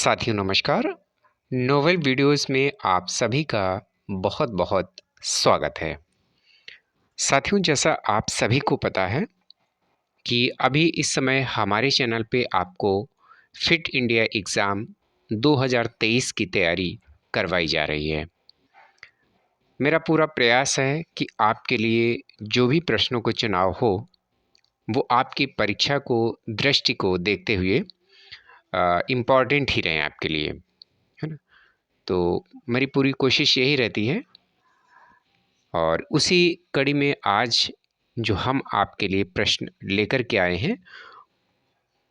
साथियों नमस्कार। Novel videos में आप सभी का बहुत बहुत स्वागत है। साथियों, जैसा आप सभी को पता है कि अभी इस समय हमारे चैनल पे आपको फिट इंडिया एग्ज़ाम 2023 की तैयारी करवाई जा रही है। मेरा पूरा प्रयास है कि आपके लिए जो भी प्रश्नों को चुनाव हो वो आपकी परीक्षा को दृष्टि को देखते हुए इम्पॉर्टेंट ही रहें आपके लिए, है ना। तो मेरी पूरी कोशिश यही रहती है और उसी कड़ी में आज जो हम आपके लिए प्रश्न लेकर के आए हैं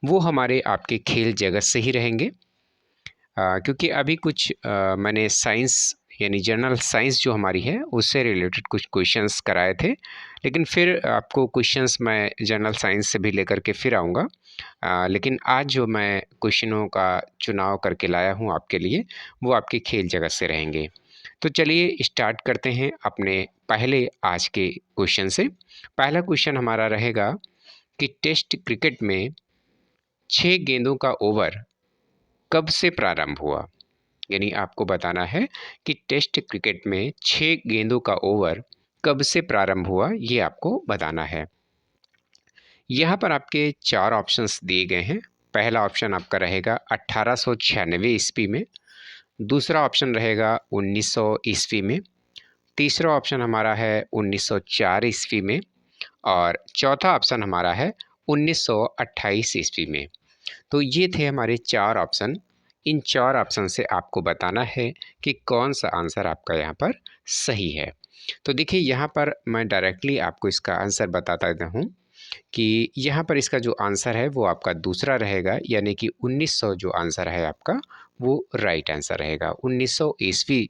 वो हमारे आपके खेल जगत से ही रहेंगे। क्योंकि अभी कुछ मैंने साइंस यानी जनरल साइंस जो हमारी है उससे रिलेटेड कुछ क्वेश्चंस कराए थे, लेकिन फिर आपको क्वेश्चंस मैं जनरल साइंस से भी लेकर के फिर आऊँगा। लेकिन आज जो मैं क्वेश्चनों का चुनाव करके लाया हूँ आपके लिए वो आपके खेल जगत से रहेंगे। तो चलिए स्टार्ट करते हैं अपने पहले आज के क्वेश्चन से। पहला क्वेश्चन हमारा रहेगा कि टेस्ट क्रिकेट में 6 गेंदों का ओवर कब से प्रारंभ हुआ। यानी आपको बताना है कि टेस्ट क्रिकेट में 6 गेंदों का ओवर कब से प्रारंभ हुआ, ये आपको बताना है। यहाँ पर आपके 4 ऑप्शंस दिए गए हैं। पहला ऑप्शन आपका रहेगा 1896 ईस्वी में, दूसरा ऑप्शन रहेगा 1900 ईस्वी में, तीसरा ऑप्शन हमारा है 1904 ईस्वी में और चौथा ऑप्शन हमारा है 1928 ईस्वी में। तो ये थे हमारे 4 ऑप्शन। इन 4 ऑप्शन से आपको बताना है कि कौन सा आंसर आपका यहाँ पर सही है। तो देखिए, यहाँ पर मैं डायरेक्टली आपको इसका आंसर बताता देता हूँ कि यहाँ पर इसका जो आंसर है वो आपका दूसरा रहेगा, यानी कि 1900 जो आंसर है आपका वो राइट आंसर रहेगा। 1900 ईस्वी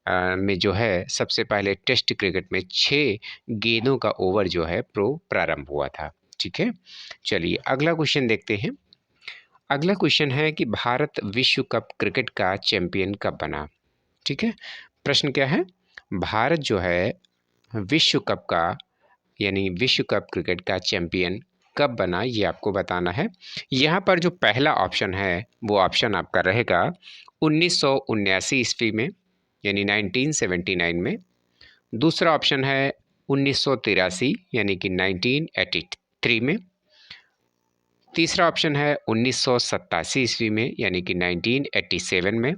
में जो है सबसे पहले टेस्ट क्रिकेट में 6 गेंदों का ओवर जो है प्रारंभ हुआ था। ठीक है, चलिए अगला क्वेश्चन देखते हैं। अगला क्वेश्चन है कि भारत विश्व कप क्रिकेट का चैंपियन कब बना। ठीक है, प्रश्न क्या है, भारत जो है विश्व कप का यानी विश्व कप क्रिकेट का चैंपियन कब बना, ये आपको बताना है। यहाँ पर जो पहला ऑप्शन है वो ऑप्शन आपका रहेगा 1979 ईस्वी में, यानी 1979 में। दूसरा ऑप्शन है 1983 यानी कि 1983 में। तीसरा ऑप्शन है 1987 ईस्वी में यानी कि 1987 में।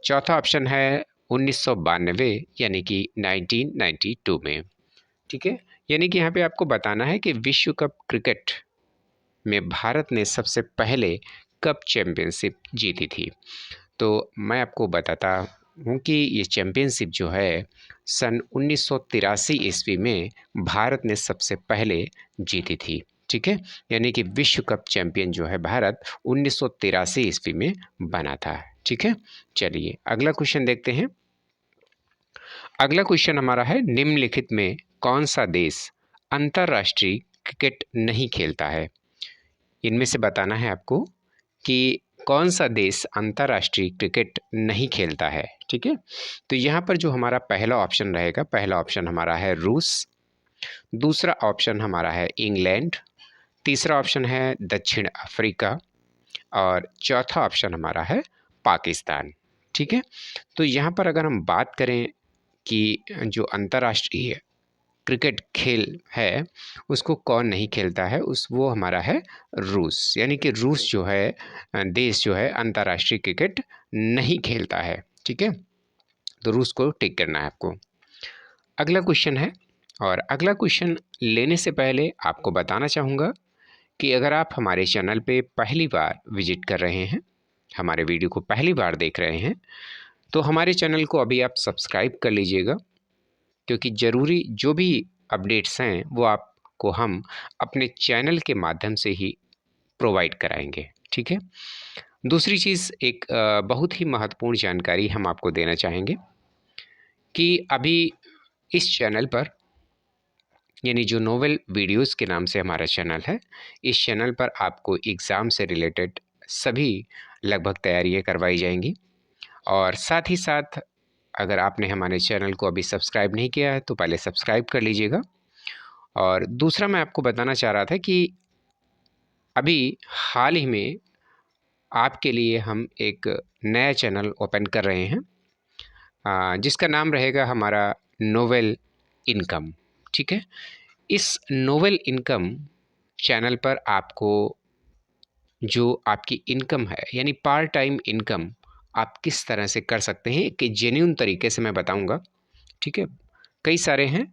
चौथा ऑप्शन है 1992 यानी कि 1992 में। ठीक है, यानी कि यहाँ पे आपको बताना है कि विश्व कप क्रिकेट में भारत ने सबसे पहले कप चैंपियनशिप जीती थी। तो मैं आपको बताता हूँ कि ये चैंपियनशिप जो है सन 1983 ईस्वी में भारत ने सबसे पहले जीती थी। ठीक है, यानी कि विश्व कप चैंपियन जो है भारत 1983 ईस्वी में बना था। ठीक है, चलिए अगला क्वेश्चन देखते हैं। अगला क्वेश्चन हमारा है, निम्नलिखित में कौन सा देश अंतर्राष्ट्रीय क्रिकेट नहीं खेलता है। इनमें से बताना है आपको कि कौन सा देश अंतर्राष्ट्रीय क्रिकेट नहीं खेलता है। ठीक है, तो यहाँ पर जो हमारा पहला ऑप्शन रहेगा, पहला ऑप्शन हमारा है रूस, दूसरा ऑप्शन हमारा है इंग्लैंड, तीसरा ऑप्शन है दक्षिण अफ्रीका और चौथा ऑप्शन हमारा है पाकिस्तान। ठीक है, तो यहाँ पर अगर हम बात करें कि जो अंतर्राष्ट्रीय क्रिकेट खेल है उसको कौन नहीं खेलता है, वो हमारा है रूस। यानी कि रूस जो है देश जो है अंतर्राष्ट्रीय क्रिकेट नहीं खेलता है। ठीक है, तो रूस को टिक करना है आपको। अगला क्वेश्चन है, और अगला क्वेश्चन लेने से पहले आपको बताना चाहूँगा कि अगर आप हमारे चैनल पे पहली बार विजिट कर रहे हैं, हमारे वीडियो को पहली बार देख रहे हैं, तो हमारे चैनल को अभी आप सब्सक्राइब कर लीजिएगा, क्योंकि ज़रूरी जो भी अपडेट्स हैं वो आपको हम अपने चैनल के माध्यम से ही प्रोवाइड कराएंगे। ठीक है, दूसरी चीज़ एक बहुत ही महत्वपूर्ण जानकारी हम आपको देना चाहेंगे कि अभी इस चैनल पर, यानी जो नोवेल वीडियोस के नाम से हमारा चैनल है, इस चैनल पर आपको एग्ज़ाम से रिलेटेड सभी लगभग तैयारियां करवाई जाएंगी। और साथ ही साथ अगर आपने हमारे चैनल को अभी सब्सक्राइब नहीं किया है तो पहले सब्सक्राइब कर लीजिएगा। और दूसरा मैं आपको बताना चाह रहा था कि अभी हाल ही में आपके लिए हम एक नया चैनल ओपन कर रहे हैं, जिसका नाम रहेगा हमारा नोवेल इनकम। ठीक है, इस नोवेल इनकम चैनल पर आपको जो आपकी इनकम है, यानी पार्ट टाइम इनकम आप किस तरह से कर सकते हैं, कि जेन्युइन तरीके से मैं बताऊंगा। ठीक है, कई सारे हैं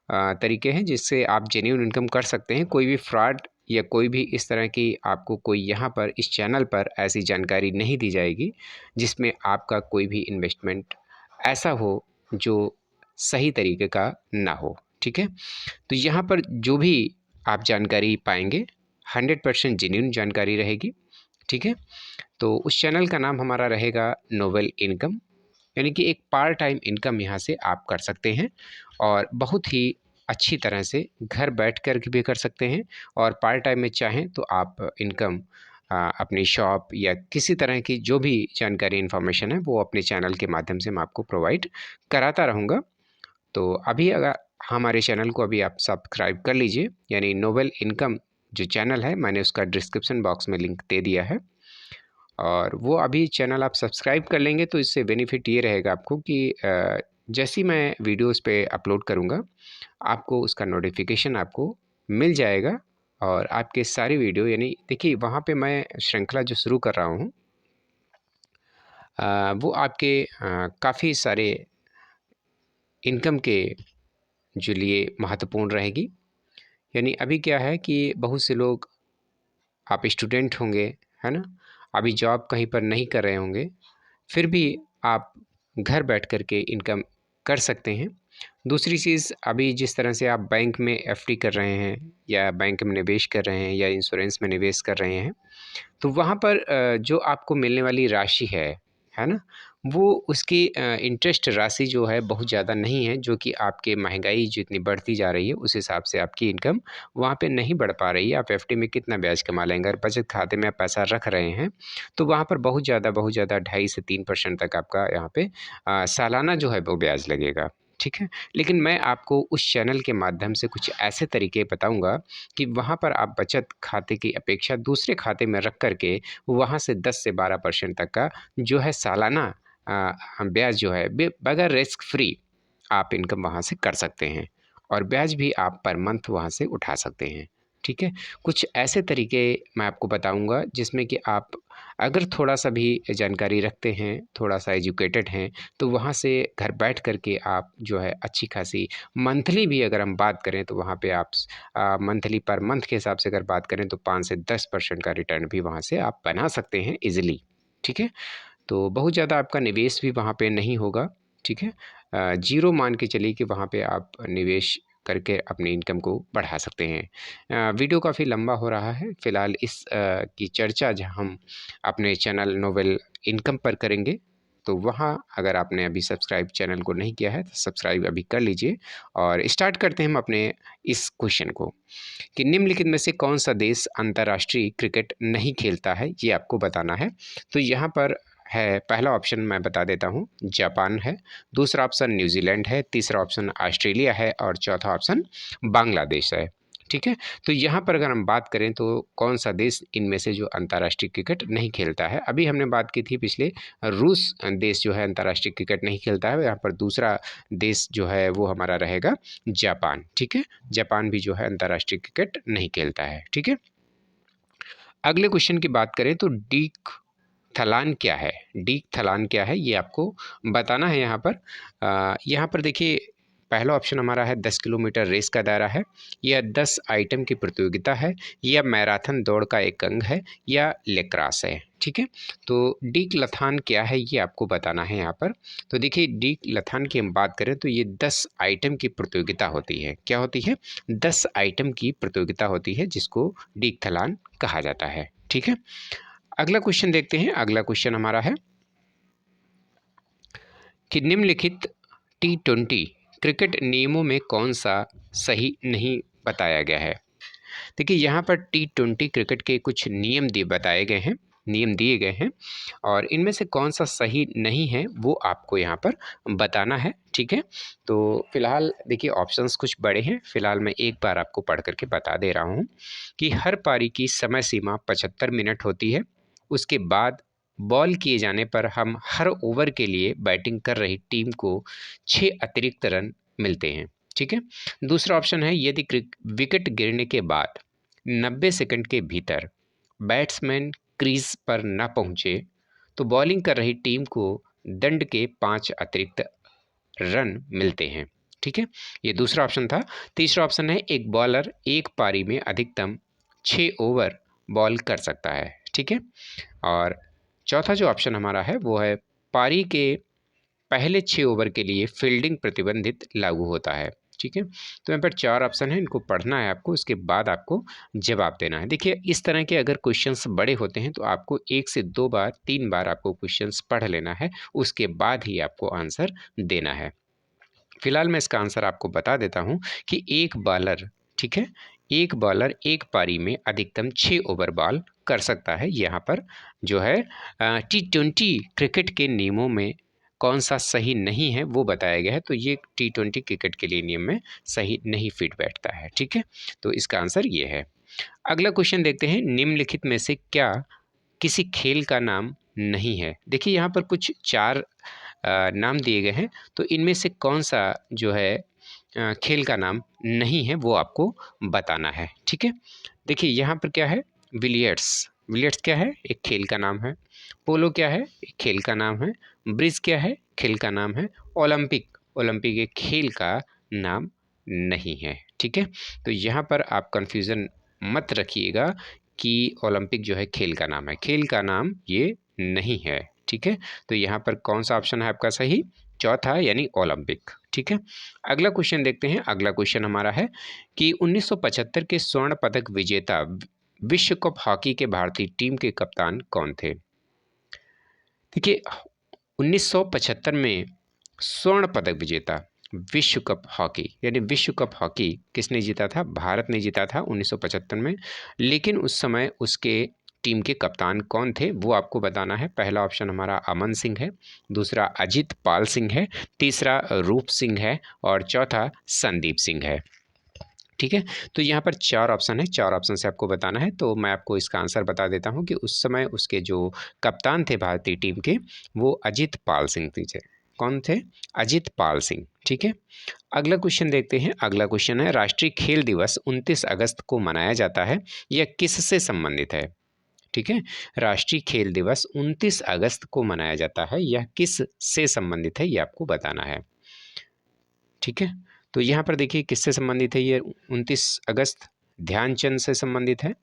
तरीके हैं जिससे आप जेन्युइन इनकम कर सकते हैं। कोई भी फ्रॉड या कोई भी इस तरह की आपको कोई यहाँ पर इस चैनल पर ऐसी जानकारी नहीं दी जाएगी जिसमें आपका कोई भी इन्वेस्टमेंट ऐसा हो जो सही तरीके का ना हो। ठीक है, तो यहाँ पर जो भी आप जानकारी पाएंगे 100% जेन्युइन जानकारी रहेगी। ठीक है, तो उस चैनल का नाम हमारा रहेगा नोवेल इनकम, यानी कि एक पार्ट टाइम इनकम यहाँ से आप कर सकते हैं और बहुत ही अच्छी तरह से घर बैठ कर भी कर सकते हैं। और पार्ट टाइम में चाहें तो आप इनकम अपनी शॉप या किसी तरह की जो भी जानकारी इन्फॉर्मेशन है वो अपने चैनल के माध्यम से मैं आपको प्रोवाइड कराता रहूँगा। तो अभी अगर हमारे चैनल को अभी आप सब्सक्राइब कर लीजिए, यानी नोवेल इनकम जो चैनल है मैंने उसका डिस्क्रिप्शन बॉक्स में लिंक दे दिया है, और वो अभी चैनल आप सब्सक्राइब कर लेंगे तो इससे बेनिफिट ये रहेगा आपको कि जैसे ही मैं वीडियोस पे अपलोड करूँगा आपको उसका नोटिफिकेशन आपको मिल जाएगा। और आपके सारी वीडियो, यानी देखिए वहाँ पे मैं श्रृंखला जो शुरू कर रहा हूँ वो आपके काफ़ी सारे इनकम के जो लिए महत्वपूर्ण रहेगी। यानी अभी क्या है कि बहुत से लोग, आप स्टूडेंट होंगे, है ना, अभी जॉब कहीं पर नहीं कर रहे होंगे, फिर भी आप घर बैठ कर के इनकम कर सकते हैं। दूसरी चीज़, अभी जिस तरह से आप बैंक में एफडी कर रहे हैं या बैंक में निवेश कर रहे हैं या इंश्योरेंस में निवेश कर रहे हैं, तो वहाँ पर जो आपको मिलने वाली राशि है ना, वो उसकी इंटरेस्ट राशि जो है बहुत ज़्यादा नहीं है, जो कि आपके महंगाई जितनी बढ़ती जा रही है उस हिसाब से आपकी इनकम वहाँ पे नहीं बढ़ पा रही है। आप एफडी में कितना ब्याज कमा लेंगे, अगर बचत खाते में आप पैसा रख रहे हैं तो वहाँ पर बहुत ज़्यादा 2.5 से 3% तक आपका यहाँ पे सालाना जो है वो ब्याज लगेगा। ठीक है, लेकिन मैं आपको उस चैनल के माध्यम से कुछ ऐसे तरीके बताऊंगा कि वहाँ पर आप बचत खाते की अपेक्षा दूसरे खाते में रख कर के वहाँ से 10 से 12% तक का जो है सालाना ब्याज जो है बगैर रिस्क फ्री आप इनकम वहाँ से कर सकते हैं, और ब्याज भी आप पर मंथ वहाँ से उठा सकते हैं। ठीक है, कुछ ऐसे तरीके मैं आपको बताऊंगा जिसमें कि आप अगर थोड़ा सा भी जानकारी रखते हैं, थोड़ा सा एजुकेटेड हैं, तो वहाँ से घर बैठ कर के आप जो है अच्छी खासी मंथली भी अगर हम बात करें तो वहाँ पे आप मंथली पर मंथ के हिसाब से अगर बात करें तो 5 से 10% का रिटर्न भी वहाँ से आप बना सकते हैं ईज़िली। ठीक है, तो बहुत ज़्यादा आपका निवेश भी वहाँ पे नहीं होगा। ठीक है, ज़ीरो मान के चलिए कि वहाँ पे आप निवेश करके अपनी इनकम को बढ़ा सकते हैं। वीडियो काफ़ी लंबा हो रहा है, फ़िलहाल इस की चर्चा जो हम अपने चैनल नोवेल इनकम पर करेंगे, तो वहाँ अगर आपने अभी सब्सक्राइब चैनल को नहीं किया है तो सब्सक्राइब अभी कर लीजिए। और स्टार्ट करते हैं हम अपने इस क्वेश्चन को, कि निम्नलिखित में से कौन सा देश अंतर्राष्ट्रीय क्रिकेट नहीं खेलता है, ये आपको बताना है। तो यहाँ पर है, पहला ऑप्शन मैं बता देता हूँ, जापान है, दूसरा ऑप्शन न्यूजीलैंड है, तीसरा ऑप्शन ऑस्ट्रेलिया है और चौथा ऑप्शन बांग्लादेश है। ठीक है, तो यहाँ पर अगर हम बात करें तो कौन सा देश इनमें से जो अंतर्राष्ट्रीय क्रिकेट नहीं खेलता है, अभी हमने बात की थी पिछले, रूस देश जो है अंतर्राष्ट्रीय क्रिकेट नहीं खेलता है, यहाँ पर दूसरा देश जो है वो हमारा रहेगा जापान। ठीक है, जापान भी जो है अंतर्राष्ट्रीय क्रिकेट नहीं खेलता है। ठीक है, अगले क्वेश्चन की बात करें तो डीक थलान क्या है, डीक थलान क्या है ये आपको बताना है। यहाँ पर देखिए, पहला ऑप्शन हमारा है 10 किलोमीटर रेस का दायरा है, या 10 आइटम की प्रतियोगिता है, या मैराथन दौड़ का एक अंग है, या लेक्रास है। ठीक है, तो डीक लथान क्या है ये आपको बताना है यहाँ पर। तो देखिए, डीक लथान की हम बात करें तो ये 10 आइटम की प्रतियोगिता होती है। क्या होती है? 10 आइटम की प्रतियोगिता होती है जिसको डीक थलान कहा जाता है। ठीक है, अगला क्वेश्चन देखते हैं। अगला क्वेश्चन हमारा है कि निम्नलिखित T20 क्रिकेट नियमों में कौन सा सही नहीं बताया गया है। देखिए, यहाँ पर T20 क्रिकेट के कुछ नियम दिए गए हैं और इनमें से कौन सा सही नहीं है वो आपको यहाँ पर बताना है। ठीक है, तो फिलहाल देखिए ऑप्शंस कुछ बड़े हैं, फिलहाल मैं एक बार आपको पढ़ करके बता दे रहा हूँ कि हर पारी की समय सीमा 75 मिनट होती है। उसके बाद बॉल किए जाने पर हम हर ओवर के लिए बैटिंग कर रही टीम को 6 अतिरिक्त रन मिलते हैं। ठीक है। दूसरा ऑप्शन है यदि विकेट गिरने के बाद 90 सेकंड के भीतर बैट्समैन क्रीज पर न पहुंचे तो बॉलिंग कर रही टीम को दंड के 5 अतिरिक्त रन मिलते हैं। ठीक है, ये दूसरा ऑप्शन था। तीसरा ऑप्शन है एक बॉलर एक पारी में अधिकतम 6 ओवर बॉल कर सकता है। ठीक है, और चौथा जो ऑप्शन हमारा है वो है पारी के पहले 6 ओवर के लिए फील्डिंग प्रतिबंधित लागू होता है। ठीक है, तो यहाँ पर 4 ऑप्शन है, इनको पढ़ना है आपको, उसके बाद आपको जवाब देना है। देखिए इस तरह के अगर क्वेश्चंस बड़े होते हैं तो आपको 1 से 2 बार 3 बार आपको क्वेश्चंस पढ़ लेना है, उसके बाद ही आपको आंसर देना है। फिलहाल मैं इसका आंसर आपको बता देता हूँ कि एक बॉलर, ठीक है, एक बॉलर एक पारी में अधिकतम 6 ओवर बॉल कर सकता है। यहाँ पर जो है T20 क्रिकेट के नियमों में कौन सा सही नहीं है वो बताया गया है, तो ये T20 क्रिकेट के लिए नियम में सही नहीं फिट बैठता है। ठीक है, तो इसका आंसर ये है। अगला क्वेश्चन देखते हैं, निम्नलिखित में से क्या किसी खेल का नाम नहीं है। देखिए यहाँ पर कुछ 4 नाम दिए गए हैं, तो इनमें से कौन सा जो है खेल का नाम नहीं है वो आपको बताना है। ठीक है, देखिए यहाँ पर क्या है, बिलियर्ड्स, बिलियर्ड्स क्या है, एक खेल का नाम है। पोलो क्या है, एक खेल का नाम है। ब्रिज क्या है, खेल का नाम है। ओलंपिक, ओलंपिक एक खेल का नाम नहीं है। ठीक है, तो यहाँ पर आप कंफ्यूजन मत रखिएगा कि ओलंपिक जो है खेल का नाम है, खेल का नाम ये नहीं है। ठीक है, तो यहाँ पर कौन सा ऑप्शन है आपका सही, चौथा यानी ओलंपिक। ठीक है, अगला क्वेश्चन देखते हैं। अगला क्वेश्चन हमारा है कि 1975 के स्वर्ण पदक विजेता विश्व कप हॉकी के भारतीय टीम के कप्तान कौन थे। देखिए 1975 में स्वर्ण पदक विजेता विश्व कप हॉकी यानी विश्व कप हॉकी किसने जीता था, भारत ने जीता था 1975 में। लेकिन उस समय उसके टीम के कप्तान कौन थे वो आपको बताना है। पहला ऑप्शन हमारा अमन सिंह है, दूसरा अजित पाल सिंह है, तीसरा रूप सिंह है और चौथा संदीप सिंह है। ठीक है, तो यहाँ पर 4 ऑप्शन है, 4 ऑप्शन से आपको बताना है। तो मैं आपको इसका आंसर बता देता हूँ कि उस समय उसके जो कप्तान थे भारतीय टीम के वो अजित पाल सिंह थे। कौन थे, अजित पाल सिंह। ठीक है, अगला क्वेश्चन देखते हैं। अगला क्वेश्चन है राष्ट्रीय खेल दिवस 29 अगस्त को मनाया जाता है, यह किससे संबंधित है। ठीक है, राष्ट्रीय खेल दिवस 29 अगस्त को मनाया जाता है, यह किस से संबंधित है ये आपको बताना है। ठीक है, तो यहाँ पर देखिए किससे संबंधित है ये 29 अगस्त, ध्यानचंद से संबंधित है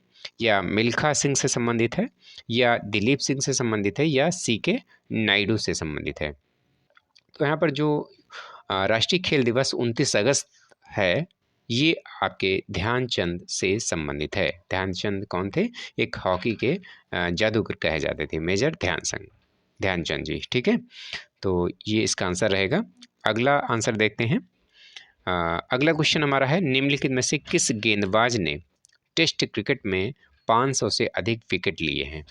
या मिल्खा सिंह से संबंधित है या दिलीप सिंह से संबंधित है या CK नायडू से संबंधित है। तो यहाँ पर जो राष्ट्रीय खेल दिवस 29 अगस्त है ये आपके ध्यानचंद से संबंधित है। ध्यानचंद कौन थे, एक हॉकी के जादूगर कहे जाते थे, मेजर ध्यानचंद जी। ठीक है, तो ये इसका आंसर रहेगा। अगला आंसर देखते हैं। अगला क्वेश्चन हमारा है निम्नलिखित में से किस गेंदबाज ने टेस्ट क्रिकेट में 500 से अधिक विकेट लिए हैं।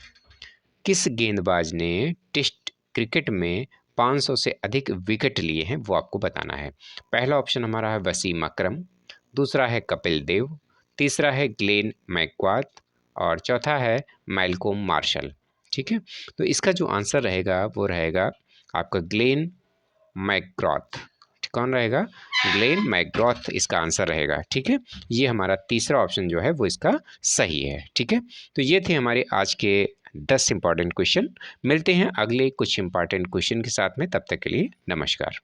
किस गेंदबाज ने टेस्ट क्रिकेट में 500 से अधिक विकेट लिए हैं वो आपको बताना है। पहला ऑप्शन हमारा है वसीम अकरम, दूसरा है कपिल देव, तीसरा है ग्लेन मैकग्राथ और चौथा है मैल्कोम मार्शल। ठीक है, तो इसका जो आंसर रहेगा वो रहेगा आपका ग्लेन मैकग्राथ। कौन रहेगा, ग्लेन मैकग्राथ इसका आंसर रहेगा। ठीक है, ये हमारा तीसरा ऑप्शन जो है वो इसका सही है। ठीक है, तो ये थे हमारे आज के 10 इंपॉर्टेंट क्वेश्चन। मिलते हैं अगले कुछ इंपॉर्टेंट क्वेश्चन के साथ में, तब तक के लिए नमस्कार।